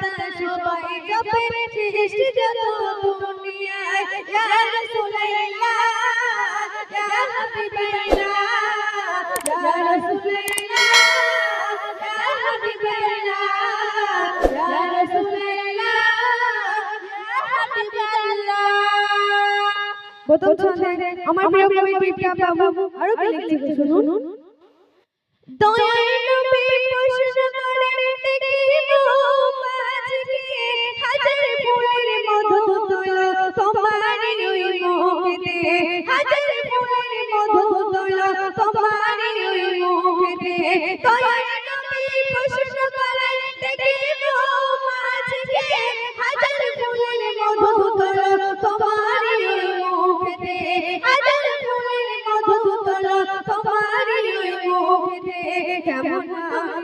পাতা সবাই জপে সৃষ্টি যত দুনিয়ায় ইয়া রাসূলুল্লাহ ইয়া হাবিবাল্লাহ ইয়া রাসূলুল্লাহ ইয়া হাবিবাল্লাহ ইয়া রাসূলুল্লাহ ইয়া হাবিবাল্লাহ। প্রথম ছন্দে আমার প্রিয় কবি টিপটা বাবু আরো কি লিখছে শুনুন। দয়ার নবী প্রশ্ন করেন দেখিব মাঝকে হাজার ফুলের মধু তোলো তোমারই ওই মুখেতে হাজার ফুলের মধু তোলো তোমারই ওই মুখেতে। দয়ার নবী প্রশ্ন করেন দেখিব মাঝকে হাজার ফুলের মধু তোলো তোমারই ওই মুখেতে হাজার ফুলের মধু তোলো তোমারই ওই মুখেতে। কেমন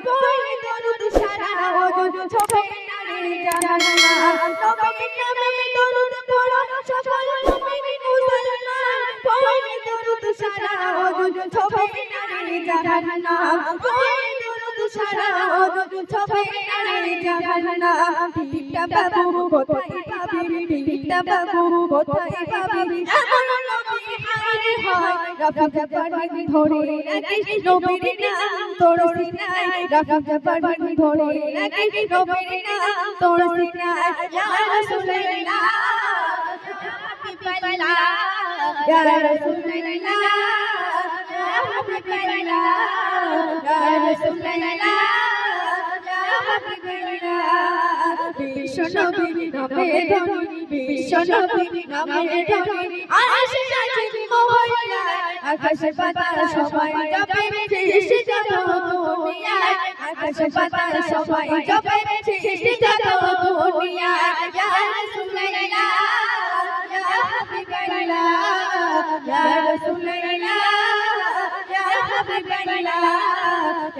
পড়ে দরুদ সারা ওজন ছবে নারে জাহান্নাম নবীর নামে দরুদ পড়ো সকল মুমিন মুসলমান পড়ে দরুদ সারা ওজন ছবে নারে জাহান্নাম পড়ে দরুদ সারা ওজন ছবে নারে জাহান্নাম। টিপটা বাবু কোথায় পাবি টিপটা বাবু কোথায় পাবি এমন নবী হারে হয় রফি জাপানি ধরে নাকি নবীর নাম তোর সিনায় রফি জাপানি ধরে নাকি নবীর নাম তোর সিনায় ইয়া রাসূলুল্লাহ ইয়া রাসূলুল্লাহ ইয়া হাবিবাল্লাহ ইয়া রাসূলুল্লাহ ইয়া হাবিবাল্লাহ। বিশ্বনবী নামে ধনী বিশ্বনবী নামে ধনী আকাশে আছে মহল্লায় আকাশে পাতাল সবাই জপে সৃষ্টি যত দুনিয়ায় আকাশে পাতাল সবাই জপে সৃষ্টি যত দুনিয়ায় ইয়া রাসূলুল্লাহ ইয়া হাবিবাল্লাহ ইয়া রাসূলুল্লাহ ইয়া হাবিবাল্লাহ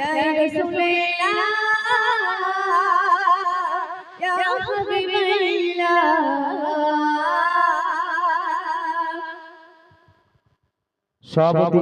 ইয়া রাসূলুল্লাহ ইয়া হাবিবাল্লাহ। সভাপতি